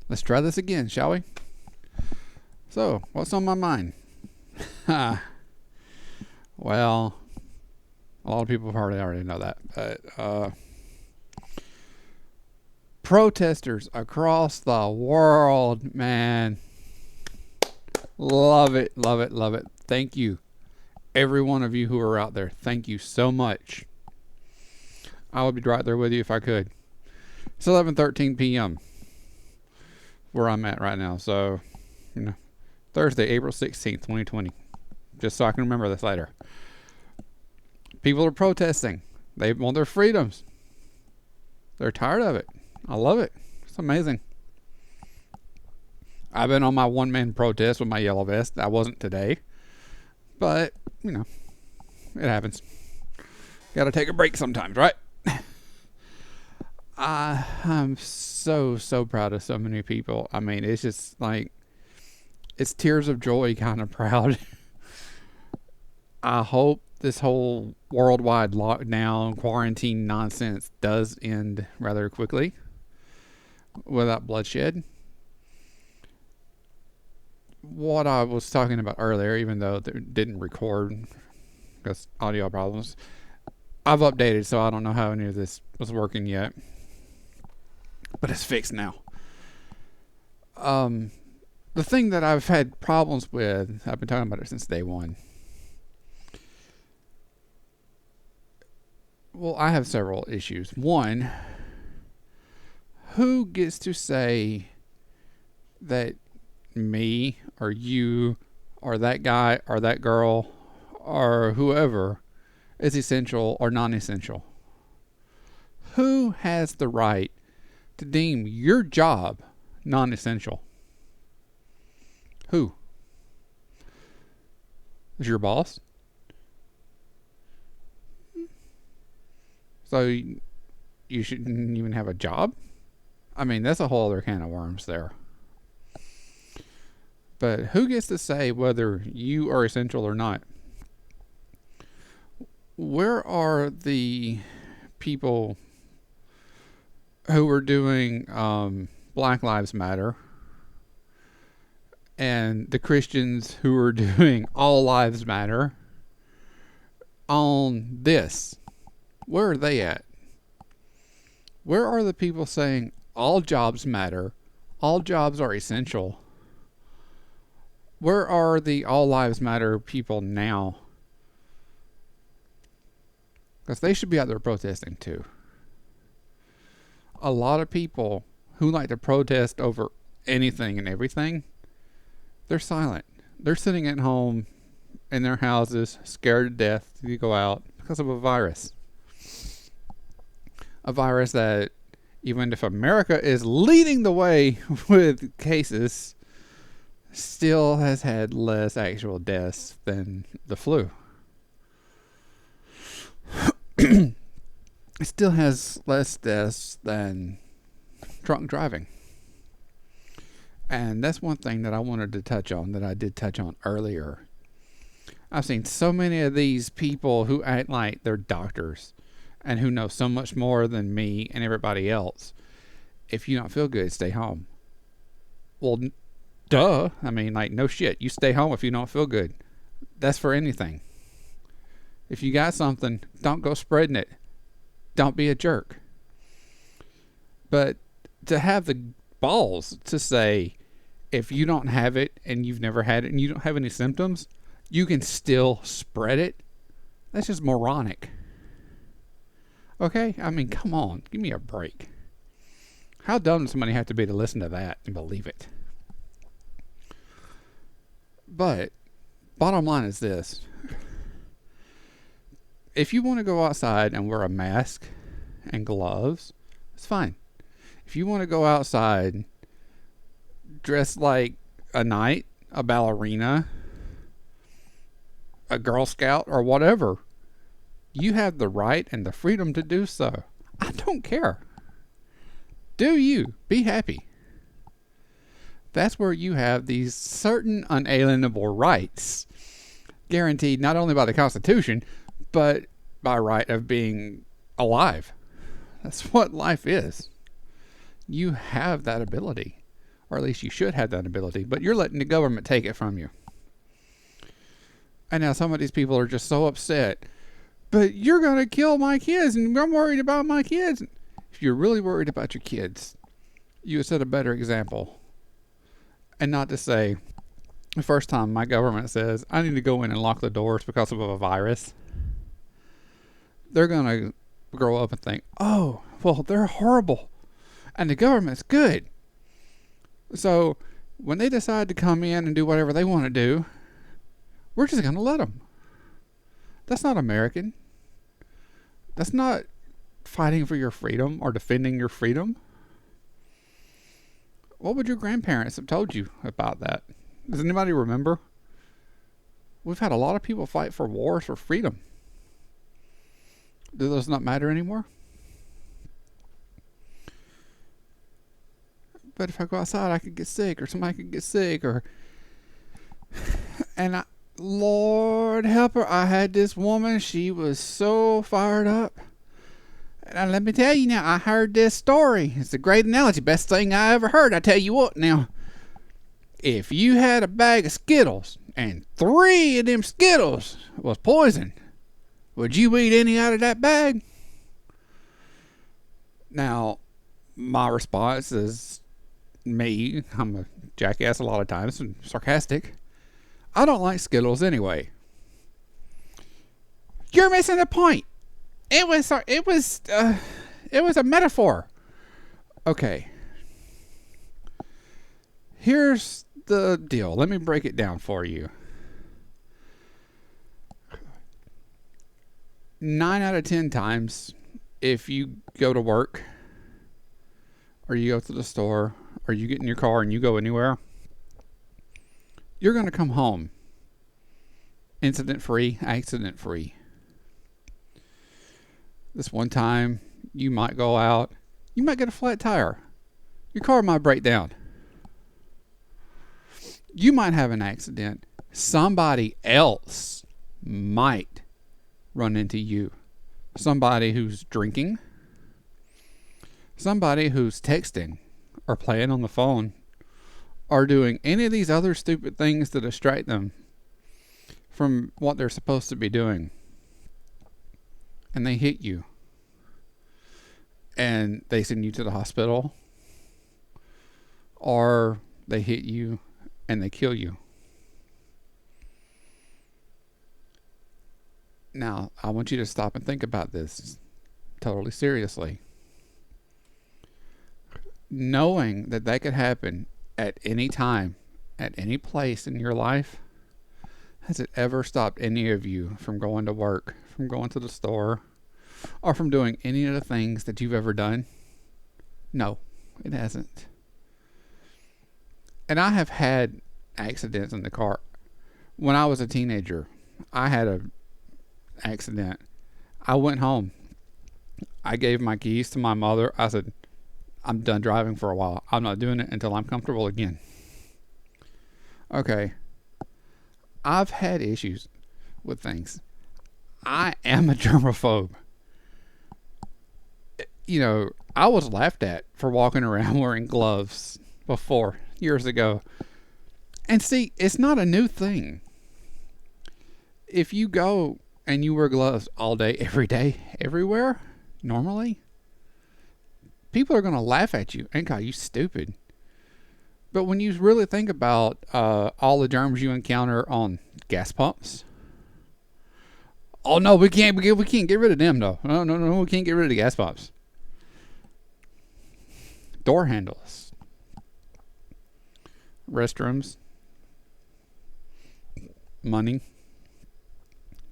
Let's try this again, shall we? So, what's on my mind? Well, a lot of people probably already know that, but protesters across the world, man, love it, love it, love it. Thank you, every one of you who are out there. Thank you so much. I would be right there with you if I could. It's 11:13 p.m. where I'm at right now, so Thursday, April 16th, 2020. Just so I can remember this later. People are protesting. They want their freedoms. They're tired of it. I love it. It's amazing. I've been on my one-man protest with my yellow vest. I wasn't today. But, it happens. Gotta take a break sometimes, right? I'm so proud of so many people. I mean, it's just like, it's tears of joy kind of proud. I hope this whole worldwide lockdown, quarantine nonsense does end rather quickly without bloodshed. What I was talking about earlier, even though it didn't record because audio problems, I've updated, so I don't know how any of this was working yet. But it's fixed now. The thing that I've had problems with, I've been talking about it since day one. Well, I have several issues. One, who gets to say that me or you or that guy or that girl or whoever is essential or non-essential? Who has the right to deem your job non-essential? Who? Is your boss? So you shouldn't even have a job? I mean, that's a whole other can of worms there. But who gets to say whether you are essential or not? Where are the people who are doing Black Lives Matter and the Christians who are doing All Lives Matter on this? Where are they at? Where are the people saying all jobs matter, all jobs are essential? Where are the All Lives Matter people now? Because they should be out there protesting too. A lot of people who like to protest over anything and everything, they're silent. They're sitting at home in their houses, scared to death to go out because of a virus. A virus that, even if America is leading the way with cases, still has had less actual deaths than the flu. It still has less deaths than drunk driving. And that's one thing that I wanted to touch on that I did touch on earlier. I've seen so many of these people who act like they're doctors and who know so much more than me and everybody else. If you don't feel good, stay home. Well, duh. I mean, like, no shit. You stay home if you don't feel good. That's for anything. If you got something, don't go spreading it. Don't be a jerk. But to have the balls to say, if you don't have it and you've never had it and you don't have any symptoms, you can still spread it. That's just moronic. Okay? I mean, come on. Give me a break. How dumb does somebody have to be to listen to that and believe it? But bottom line is this. If you want to go outside and wear a mask and gloves, it's fine. If you want to go outside dressed like a knight, a ballerina, a Girl Scout, or whatever, you have the right and the freedom to do so. I don't care. Do you. Be happy. That's where you have these certain unalienable rights guaranteed not only by the Constitution, but by right of being alive. That's what life is. You have that ability. Or at least you should have that ability, but you're letting the government take it from you. And now some of these people are just so upset. But you're going to kill my kids, and I'm worried about my kids. If you're really worried about your kids, you would set a better example. And not to say, the first time my government says, I need to go in and lock the doors because of a virus, they're going to grow up and think, oh, well, they're horrible. And the government's good. So when they decide to come in and do whatever they want to do, we're just going to let them. That's not American. That's not fighting for your freedom or defending your freedom. What would your grandparents have told you about that? Does anybody remember? We've had a lot of people fight for wars for freedom. Do those not matter anymore? But if I go outside, I could get sick, or somebody could get sick, Lord help her, I had this woman, she was so fired up. And let me tell you now, I heard this story. It's a great analogy, best thing I ever heard. I tell you what now, if you had a bag of Skittles, and 3 of them Skittles was poison, would you eat any out of that bag? Now, my response is, I'm a jackass a lot of times and sarcastic. I don't like Skittles anyway. You're missing the point. It was a metaphor. Okay. Here's the deal. Let me break it down for you. 9 out of 10 times, if you go to work, or you go to the store, or you get in your car and you go anywhere, you're going to come home incident-free, accident-free. This one time, you might go out, you might get a flat tire. Your car might break down. You might have an accident. Somebody else might run into you. Somebody who's drinking. Somebody who's texting or playing on the phone or doing any of these other stupid things to distract them from what they're supposed to be doing. And they hit you. And they send you to the hospital. Or they hit you and they kill you. Now, I want you to stop and think about this totally seriously. Knowing that that could happen at any time, at any place in your life, has it ever stopped any of you from going to work, from going to the store, or from doing any of the things that you've ever done? No, it hasn't. And I have had accidents in the car. When I was a teenager, I had an accident. I went home. I gave my keys to my mother. I said, I'm done driving for a while. I'm not doing it until I'm comfortable again. Okay. I've had issues with things. I am a germaphobe. You know, I was laughed at for walking around wearing gloves before, years ago. And see, it's not a new thing. If you go and you wear gloves all day, every day, everywhere, normally, people are going to laugh at you and call you stupid. But when you really think about all the germs you encounter on gas pumps, oh no, we can't get rid of them though. No, we can't get rid of the gas pumps. Door handles, restrooms, money,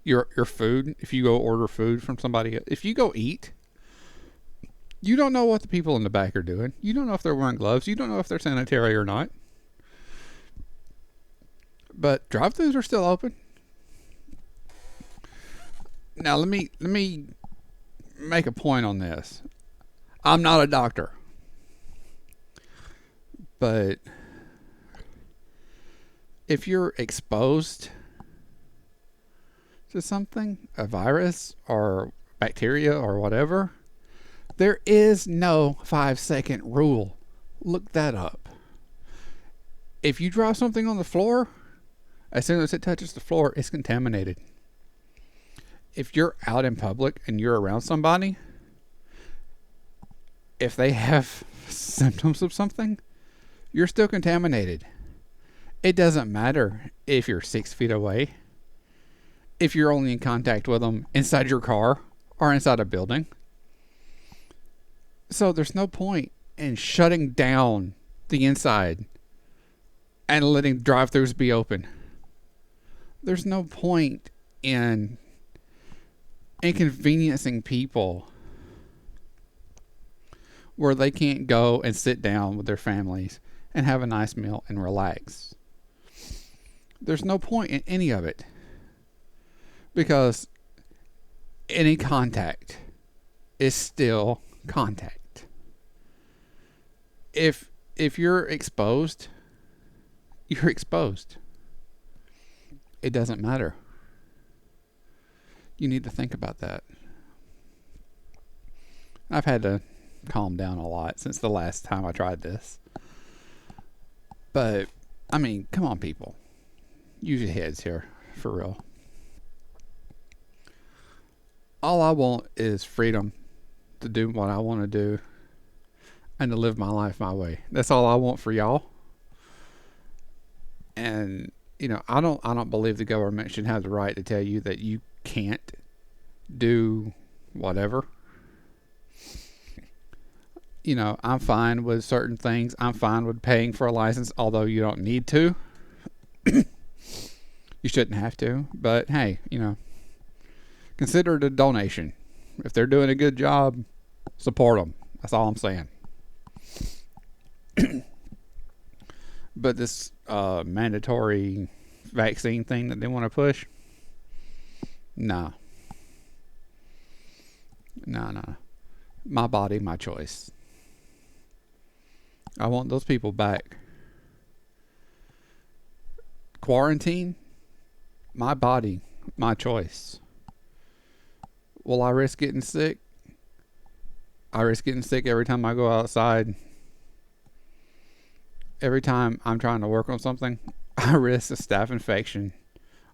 your food. If you go order food from somebody, if you go eat, you don't know what the people in the back are doing. You don't know if they're wearing gloves. You don't know if they're sanitary or not. But drive-thrus are still open. Now let me make a point on this. I'm not a doctor. But if you're exposed to something, a virus or bacteria or whatever, there is no 5-second rule. Look that up. If you drop something on the floor, as soon as it touches the floor, it's contaminated. If you're out in public and you're around somebody, if they have symptoms of something, you're still contaminated. It doesn't matter if you're 6 feet away, if you're only in contact with them inside your car or inside a building. So there's no point in shutting down the inside and letting drive-thrus be open. There's no point in inconveniencing people where they can't go and sit down with their families and have a nice meal and relax. There's no point in any of it, because any contact is still contact. If you're exposed, you're exposed. It doesn't matter. You need to think about that. I've had to calm down a lot since the last time I tried this. But, I mean, come on, people. Use your heads here, for real. All I want is freedom to do what I want to do and to live my life my way. That's all I want for y'all. And, you know, I don't believe the government should have the right to tell you that you can't do whatever. You know, I'm fine with certain things. I'm fine with paying for a license, although you don't need to. You shouldn't have to. But hey, you know, consider it a donation. If they're doing a good job, support them. That's all I'm saying. But this mandatory vaccine thing that they want to push, no. My body, my choice. I want those people back. Quarantine, my body, my choice. Will I risk getting sick? I risk getting sick every time I go outside. Every time I'm trying to work on something, I risk a staph infection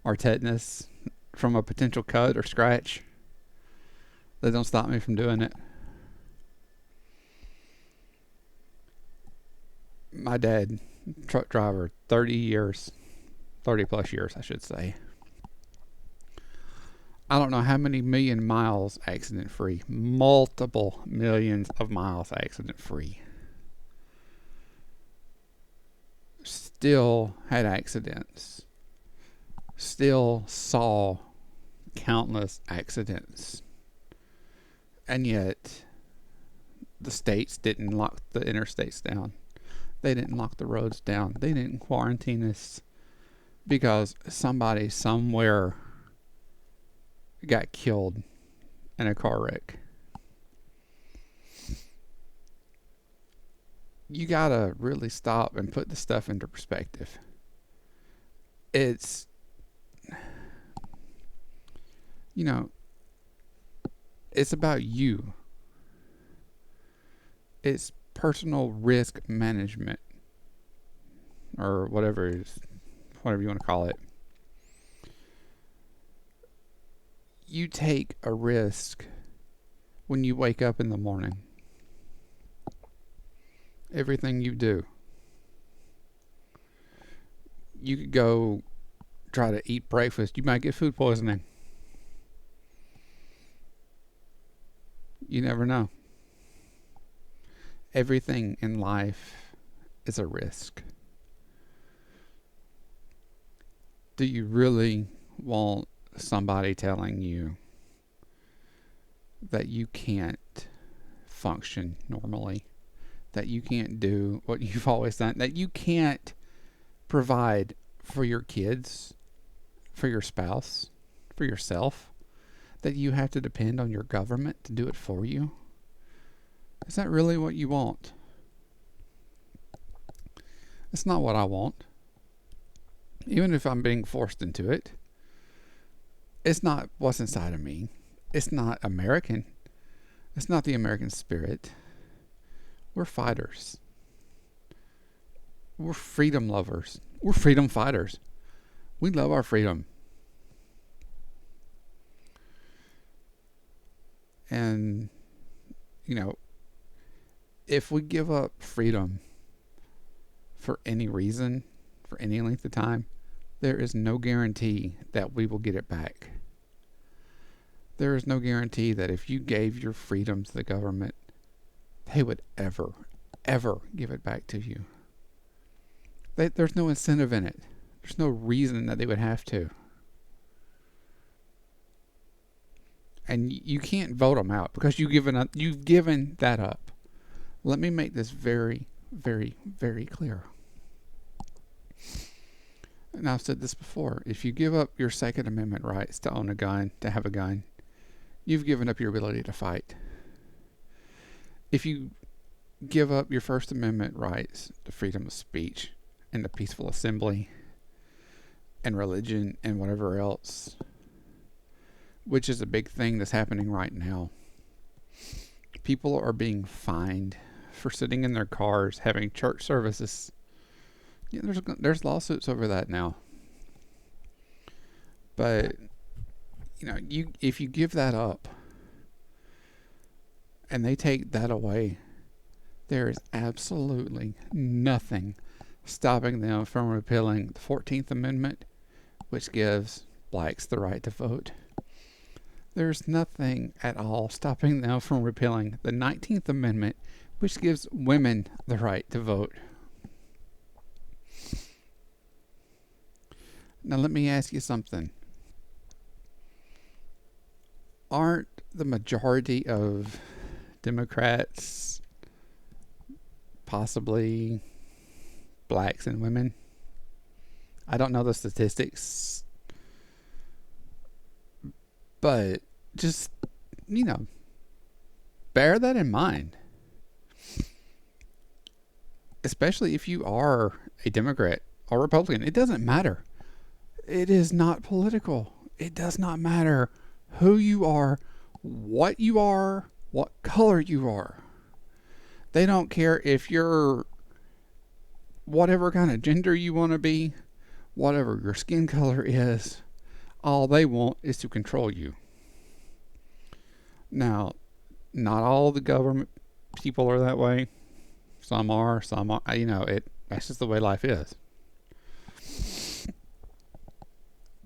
or tetanus from a potential cut or scratch. That don't stop me from doing it. My dad, truck driver, 30 plus years, I should say. I don't know how many million miles accident free. Multiple millions of miles accident free. Still had accidents. Still saw countless accidents. And yet, the states didn't lock the interstates down. They didn't lock the roads down. They didn't quarantine us because somebody somewhere got killed in a car wreck. You gotta really stop and put the stuff into perspective. It's, you know, it's about you. It's personal risk management, or whatever you want to call it. You take a risk when you wake up in the morning. Everything you do. You could go try to eat breakfast. You might get food poisoning. You never know. Everything in life is a risk. Do you really want somebody telling you that you can't function normally? That you can't do what you've always done? That you can't provide for your kids, for your spouse, for yourself? That you have to depend on your government to do it for you? Is that really what you want? It's not what I want. Even if I'm being forced into it, it's not what's inside of me. It's not American. It's not the American spirit. We're fighters. We're freedom lovers. We're freedom fighters. We love our freedom. And, you know, if we give up freedom for any reason, for any length of time, there is no guarantee that we will get it back. There is no guarantee that if you gave your freedom to the government, they would ever give it back to you. There's no incentive in it. There's no reason that they would have to. And you can't vote them out because you've given that up. Let me make this very, very, very clear. And I've said this before. If you give up your Second Amendment rights to own a gun, to have a gun, you've given up your ability to fight. If you give up your First Amendment rights to freedom of speech and to peaceful assembly and religion and whatever else, which is a big thing that's happening right now. People are being fined for sitting in their cars having church services. Yeah, there's lawsuits over that now. But if you give that up and they take that away, there is absolutely nothing stopping them from repealing the 14th Amendment, which gives blacks the right to vote. There's nothing at all stopping them from repealing the 19th Amendment, which gives women the right to vote. Now let me ask you something. Aren't the majority of Democrats possibly blacks and women? I don't know the statistics, but just, bear that in mind. Especially if you are a Democrat or Republican. It doesn't matter. It is not political. It does not matter who you are, what color you are. They don't care if you're whatever kind of gender you want to be, whatever your skin color is. All they want is to control you. Now, not all the government people are that way. Some are. That's just the way life is.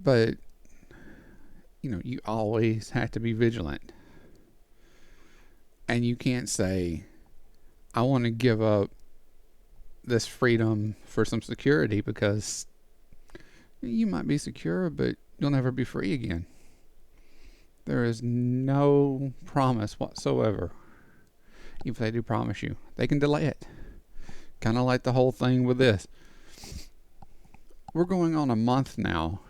But, you always have to be vigilant. And you can't say, I want to give up this freedom for some security, because you might be secure, but you'll never be free again. There is no promise whatsoever. If they do promise you, they can delay it. Kind of like the whole thing with this. We're going on a month now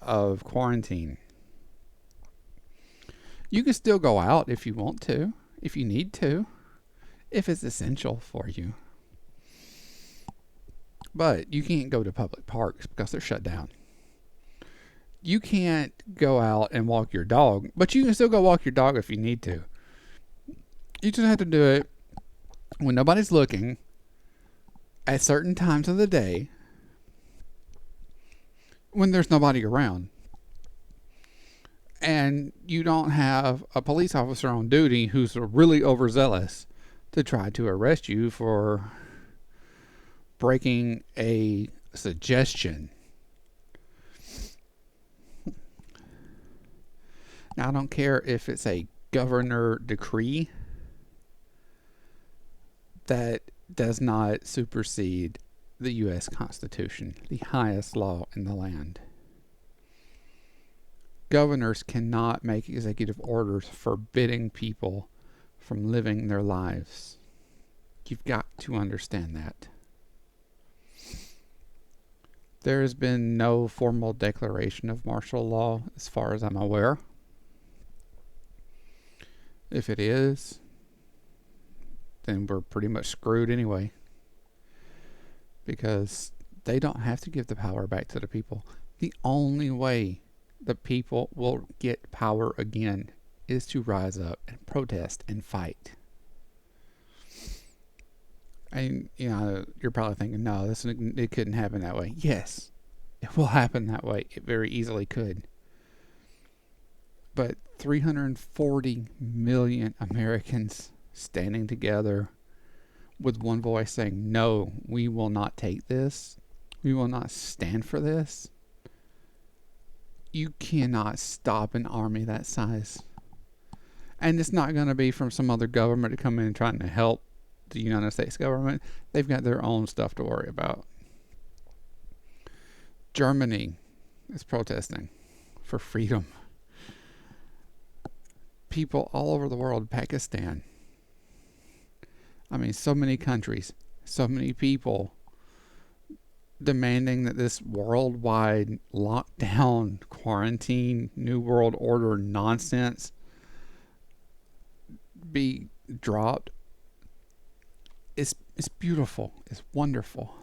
of quarantine. You can still go out if you want to, if you need to, if it's essential for you. But you can't go to public parks because they're shut down. You can't go out and walk your dog, but you can still go walk your dog if you need to. You just have to do it when nobody's looking, at certain times of the day, when there's nobody around. And you don't have a police officer on duty who's really overzealous to try to arrest you for breaking a suggestion. Now, I don't care if it's a governor decree. That does not supersede the U.S. Constitution, the highest law in the land. Governors cannot make executive orders forbidding people from living their lives. You've got to understand that. There has been no formal declaration of martial law as far as I'm aware. If it is, then we're pretty much screwed anyway. Because they don't have to give the power back to the people. The only way the people will get power again is to rise up and protest and fight. And, you're probably thinking, no, it couldn't happen that way. Yes, it will happen that way. It very easily could. But 340 million Americans standing together with one voice saying, no, we will not take this. We will not stand for this. You cannot stop an army that size. And it's not going to be from some other government to come in and trying to help the United States government. They've got their own stuff to worry about. Germany is protesting for freedom. People all over the world, Pakistan. I mean, so many countries, so many people demanding that this worldwide lockdown, quarantine, New World Order nonsense be dropped. It's beautiful. It's wonderful.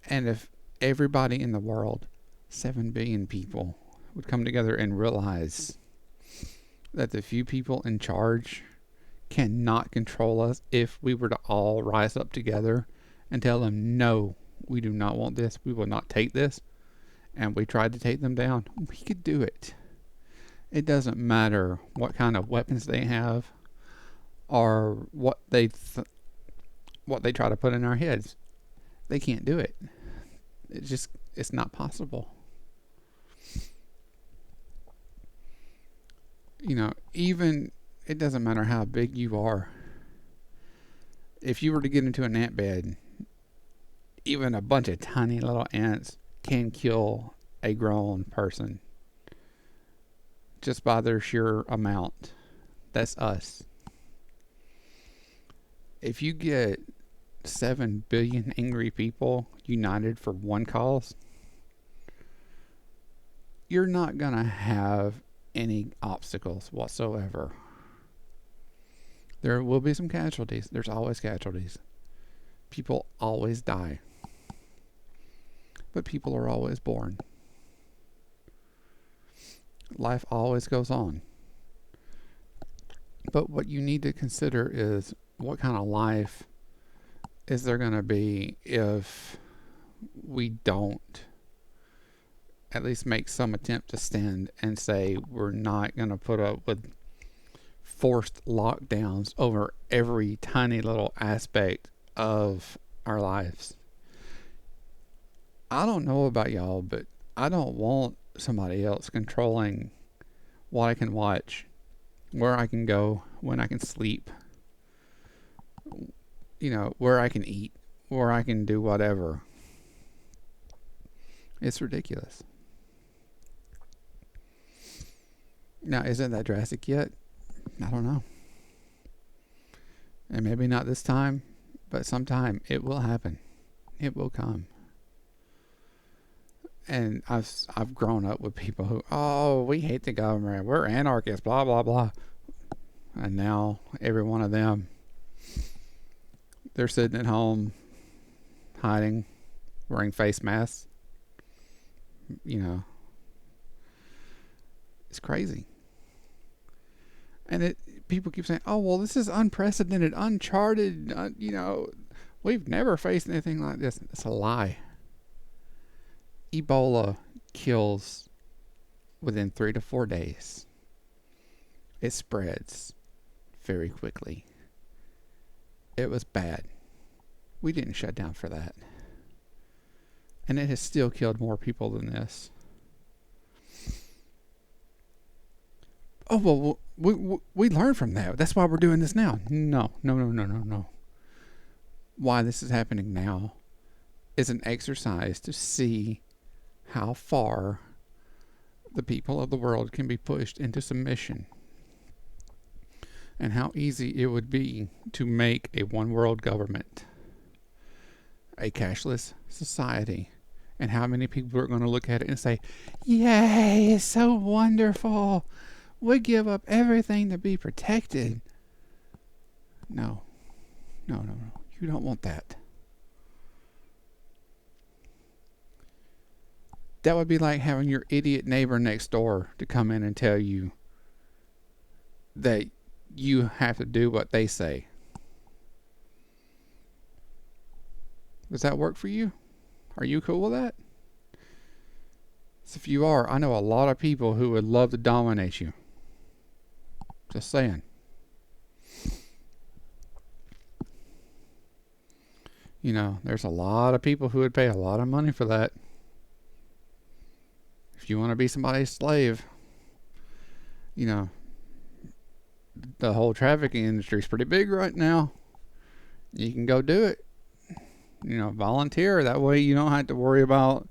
And if everybody in the world, 7 billion people, would come together and realize that the few people in charge cannot control us, if we were to all rise up together and tell them, no, we do not want this, we will not take this, and we tried to take them down, we could do it. It doesn't matter what kind of weapons they have or what they try to put in our heads. They can't do it. It's not possible. Even it doesn't matter how big you are. If you were to get into an ant bed, even a bunch of tiny little ants can kill a grown person just by their sheer amount. That's us. If you get 7 billion angry people united for one cause, you're not going to have any obstacles whatsoever. There will be some casualties. There's always casualties. People always die. But people are always born. Life always goes on. But what you need to consider is, what kind of life is there going to be if we don't at least make some attempt to stand and say we're not going to put up with forced lockdowns over every tiny little aspect of our lives. I don't know about y'all, but I don't want somebody else controlling what I can watch, where I can go, when I can sleep, where I can eat, where I can do whatever. It's ridiculous. Now, isn't that drastic yet? I don't know. And maybe not this time, but sometime it will happen. It will come. And I've grown up with people who, we hate the government, we're anarchists, blah, blah, blah. And now every one of them, they're sitting at home, hiding, wearing face masks. It's crazy. And people keep saying, this is unprecedented, uncharted, we've never faced anything like this. It's a lie. Ebola kills within 3 to 4 days. It spreads very quickly. It was bad. We didn't shut down for that. And it has still killed more people than this. We learned from that. That's why we're doing this now. No. Why this is happening now is an exercise to see how far the people of the world can be pushed into submission, and how easy it would be to make a one world government, a cashless society, and how many people are going to look at it and say, yay, it's so wonderful. We give up everything to be protected. No. You don't want that. That would be like having your idiot neighbor next door to come in and tell you that you have to do what they say. Does that work for you? Are you cool with that? So if you are, I know a lot of people who would love to dominate you. Just saying. You know, there's a lot of people who would pay a lot of money for that. If you want to be somebody's slave, you know, the whole trafficking industry is pretty big right now. You can go do it. You know, volunteer. That way you don't have to worry about,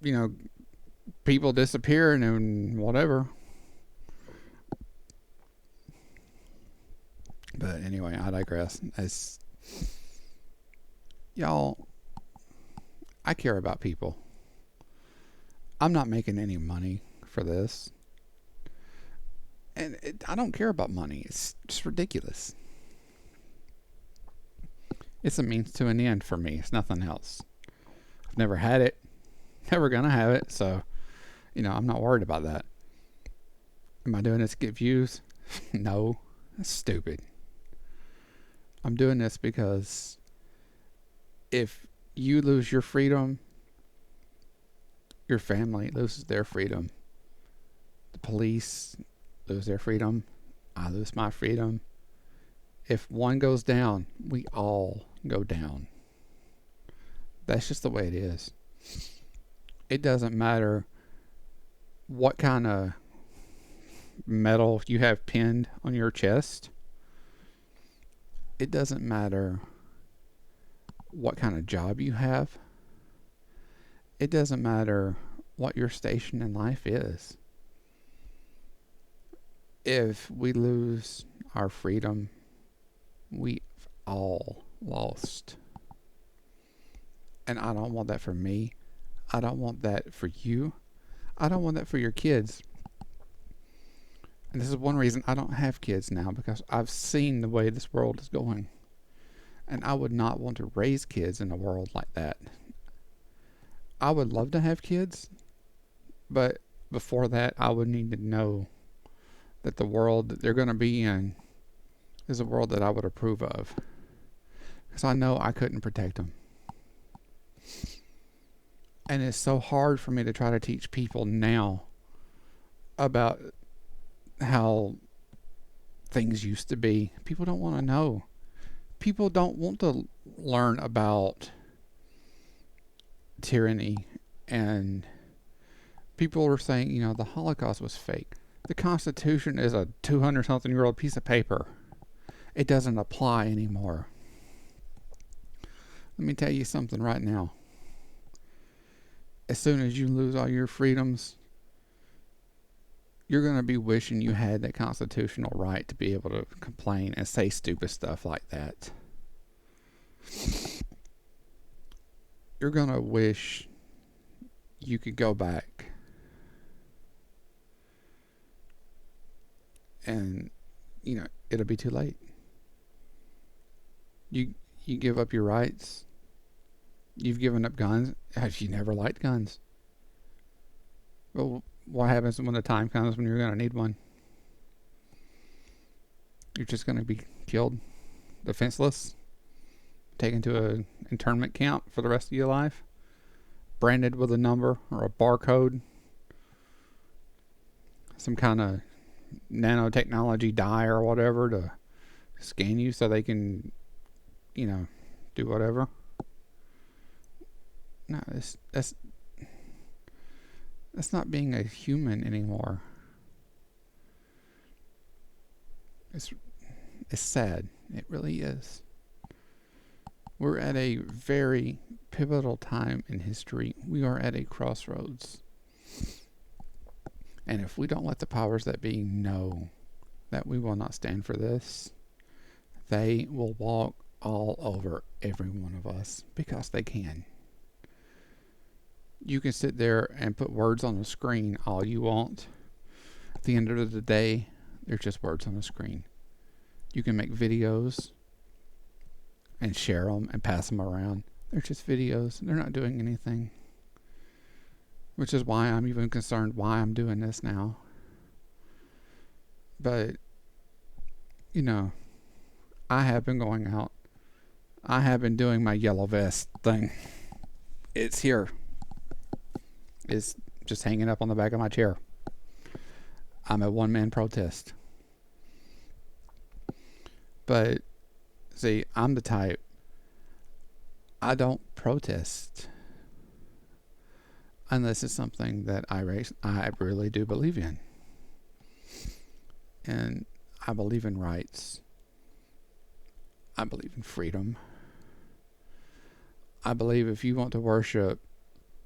you know, people disappearing and whatever. But anyway, I digress. Y'all, I care about people. I'm not making any money for this. And I don't care about money. It's just ridiculous. It's a means to an end for me. It's nothing else. I've never had it. Never gonna have it. So, you know, I'm not worried about that. Am I doing this to get views? No. That's stupid. I'm doing this because if you lose your freedom, your family loses their freedom. The police lose their freedom. I lose my freedom. If one goes down, we all go down. That's just the way it is. It doesn't matter what kind of metal you have pinned on your chest. It doesn't matter what kind of job you have. It doesn't matter what your station in life is. If we lose our freedom, we've all lost. And I don't want that for me. I don't want that for you. I don't want that for your kids. And this is one reason I don't have kids now, because I've seen the way this world is going. And I would not want to raise kids in a world like that. I would love to have kids, but before that, I would need to know that the world that they're going to be in is a world that I would approve of. Because I know I couldn't protect them. And it's so hard for me to try to teach people now about how things used to be. People don't want to know. People don't want to learn about tyranny. And people are saying, you know, the Holocaust was fake. The Constitution is a 200-something-year-old piece of paper. It doesn't apply anymore. Let me tell you something right now. As soon as you lose all your freedoms, you're going to be wishing you had that constitutional right to be able to complain and say stupid stuff like that. You're going to wish you could go back and, you know, it'll be too late. You give up your rights. You've given up guns. You never liked guns. Well, what happens when the time comes when you're going to need one? You're just going to be killed, defenseless, taken to an internment camp for the rest of your life, branded with a number or a barcode, some kind of nanotechnology dye or whatever to scan you so they can, you know, do whatever. No, that's not being a human anymore. It's sad. It really is. We're at a very pivotal time in history. We are at a crossroads. And if we don't let the powers that be know that we will not stand for this, they will walk all over every one of us because they can. You can sit there and put words on the screen all you want. At the end of the day, they're just words on the screen. You can make videos and share them and pass them around. They're just videos. They're not doing anything. Which is why I'm even concerned why I'm doing this now. But, you know, I have been going out. I have been doing my yellow vest thing. It's here. It's just hanging up on the back of my chair. I'm a one-man protest. But see, I'm the type, I don't protest unless it's something that I really do believe in. And I believe in rights. I believe in freedom. I believe if you want to worship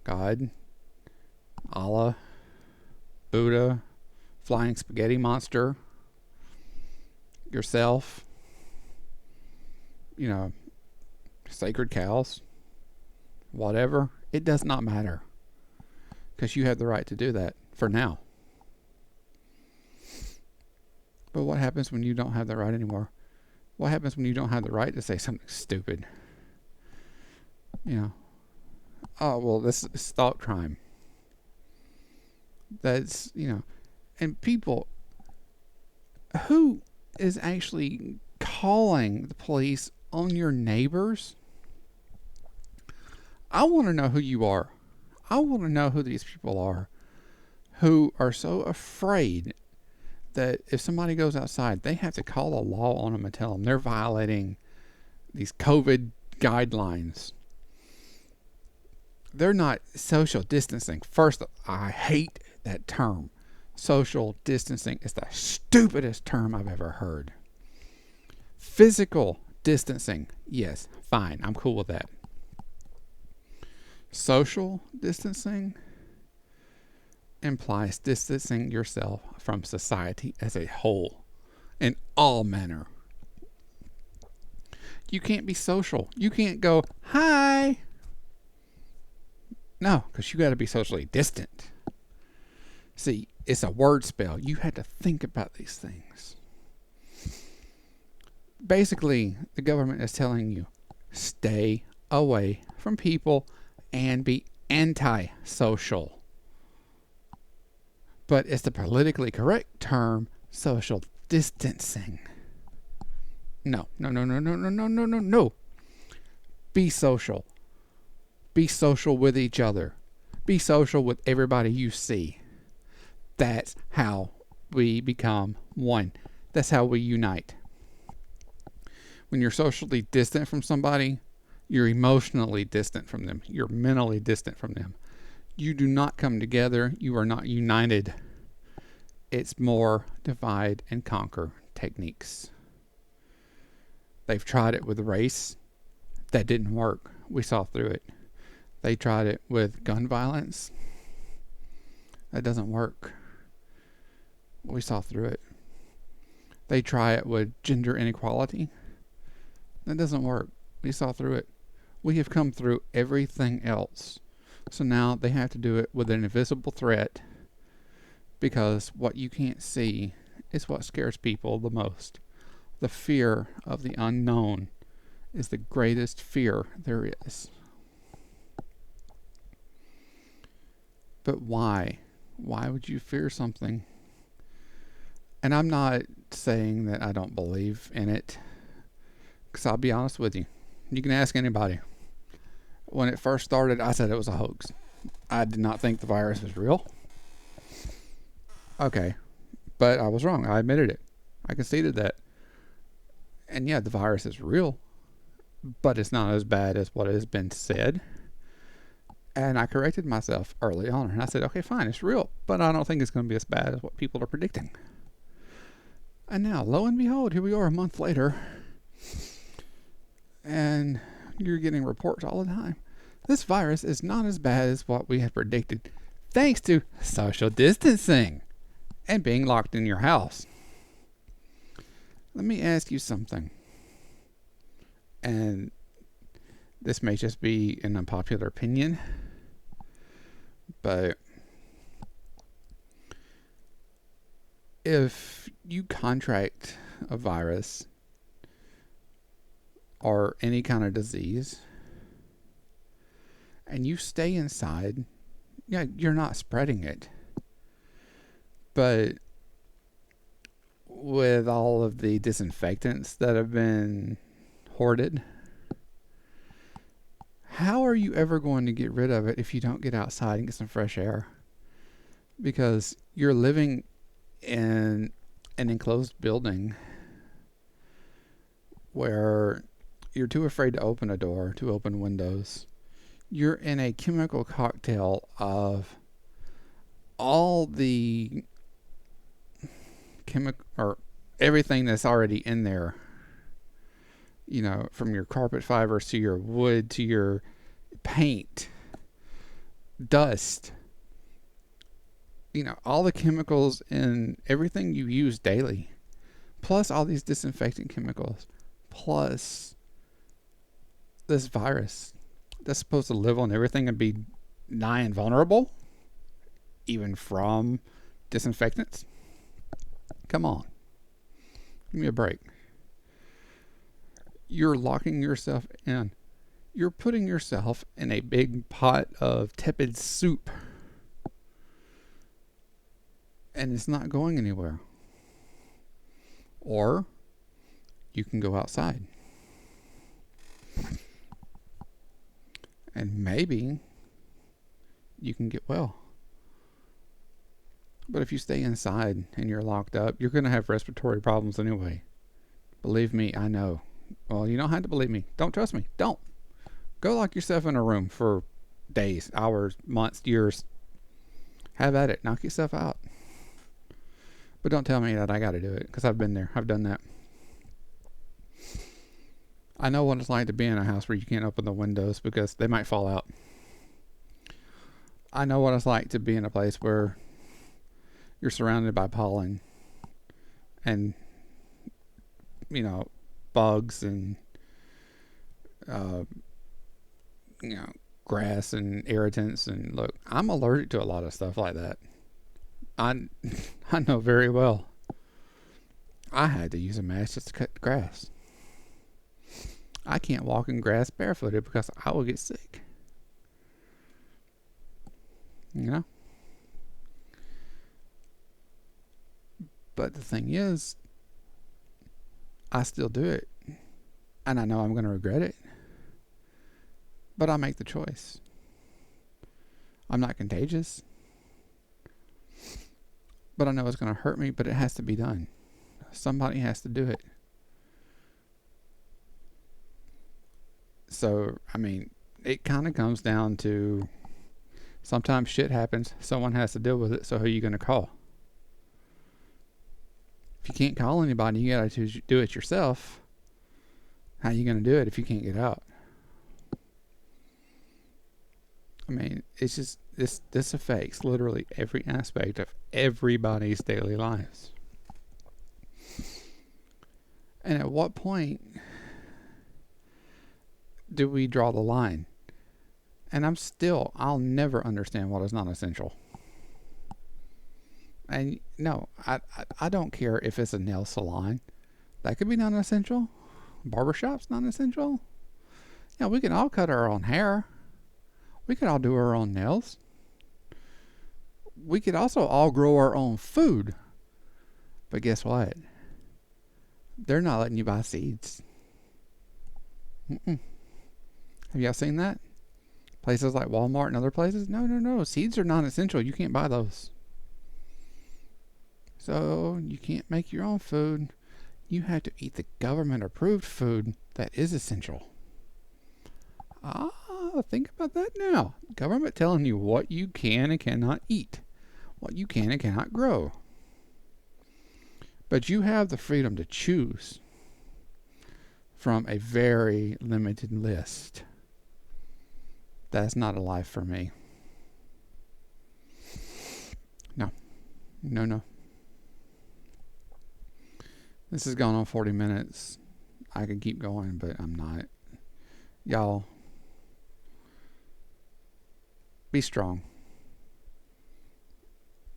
God, Allah, Buddha, flying spaghetti monster, yourself, sacred cows, whatever, it does not matter. Because you have the right to do that for now. But what happens when you don't have that right anymore? What happens when you don't have the right to say something stupid? Oh, well, this is thought crime. That's, and people, who is actually calling the police on your neighbors? I want to know who you are. I want to know who these people are who are so afraid that if somebody goes outside, they have to call the law on them and tell them they're violating these COVID guidelines. They're not social distancing. First, I hate that term. Social distancing is the stupidest term I've ever heard. Physical distancing, yes, fine, I'm cool with that. Social distancing implies distancing yourself from society as a whole in all manner. You can't be social. You can't go, hi. No, because you got to be socially distant. See, it's a word spell. You had to think about these things. Basically, the government is telling you, stay away from people and be anti-social. But it's the politically correct term, social distancing. No. Be social. Be social with each other. Be social with everybody you see. That's how we become one. That's how we unite. When you're socially distant from somebody, you're emotionally distant from them. You're mentally distant from them. You do not come together. You are not united. It's more divide and conquer techniques. They've tried it with race. That didn't work. We saw through it. They tried it with gun violence. That doesn't work. We saw through it. They try it with gender inequality. That doesn't work. We saw through it. We have come through everything else. So now they have to do it with an invisible threat, because what you can't see is what scares people the most. The fear of the unknown is the greatest fear there is. But why? Why would you fear something? And I'm not saying that I don't believe in it, because I'll be honest with you. You can ask anybody. When it first started, I said it was a hoax. I did not think the virus was real. Okay, but I was wrong. I admitted it. I conceded that. And yeah, the virus is real, but it's not as bad as what has been said. And I corrected myself early on, and I said, okay, fine, it's real, but I don't think it's going to be as bad as what people are predicting. And now, lo and behold, here we are a month later, and you're getting reports all the time. This virus is not as bad as what we had predicted, thanks to social distancing and being locked in your house. Let me ask you something. And this may just be an unpopular opinion, but if you contract a virus or any kind of disease and you stay inside, yeah, you're not spreading it. But with all of the disinfectants that have been hoarded, How are you ever going to get rid of it if you don't get outside and get some fresh air? Because you're living in an enclosed building where you're too afraid to open a door, to open windows. You're in a chemical cocktail of all the chemical or everything that's already in there. You know, from your carpet fibers to your wood to your paint, dust, you know, all the chemicals in everything you use daily, plus all these disinfectant chemicals, plus this virus that's supposed to live on everything and be nigh invulnerable, even from disinfectants. Come on. Give me a break. You're locking yourself in. You're putting yourself in a big pot of tepid soup. And it's not going anywhere. Or you can go outside. And maybe you can get well. But if you stay inside and you're locked up, you're going to have respiratory problems anyway. Believe me, I know. Well, you don't have to believe me. Don't trust me. Don't. Go lock yourself in a room for days, hours, months, years. Have at it. Knock yourself out. But don't tell me that I got to do it, because I've been there. I've done that. I know what it's like to be in a house where you can't open the windows because they might fall out. I know what it's like to be in a place where you're surrounded by pollen and, you know, bugs and, you know, grass and irritants. And look, I'm allergic to a lot of stuff like that. I know very well. I had to use a mask just to cut the grass. I can't walk in grass barefooted because I will get sick. You know? But the thing is, I still do it. And I know I'm going to regret it. But I make the choice. I'm not contagious. But I know it's going to hurt me, but it has to be done. Somebody has to do it. So, I mean, it kind of comes down to sometimes shit happens. Someone has to deal with it. So who are you going to call? If you can't call anybody, you got to do it yourself. How are you going to do it if you can't get out? I mean, it's just this affects literally every aspect of everybody's daily lives. And at what point do we draw the line? And I'll never understand what is not essential. And no, I don't care if it's a nail salon. That could be non-essential. Barbershop's non-essential. Yeah, we can all cut our own hair. We could all do our own nails. We could also all grow our own food. But guess what? They're not letting you buy seeds. Have y'all seen that? Places like Walmart and other places? No. Seeds are non-essential. You can't buy those. So you can't make your own food. You have to eat the government-approved food that is essential. Think about that now. Government telling you what you can and cannot eat, what you can and cannot grow. But you have the freedom to choose from a very limited list. That's not a life for me. No. This has gone on 40 minutes. I could keep going, but I'm not. Y'all, be strong.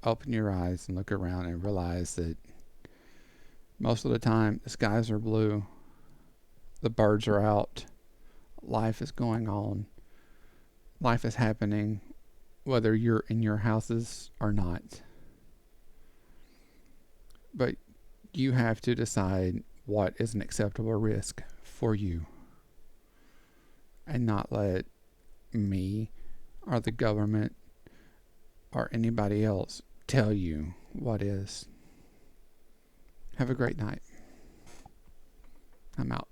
Open your eyes and look around and realize that most of the time the skies are blue, the birds are out, life is going on, life is happening, whether you're in your houses or not. But you have to decide what is an acceptable risk for you and not let me or the government or anybody else tell you what is. Have a great night. I'm out.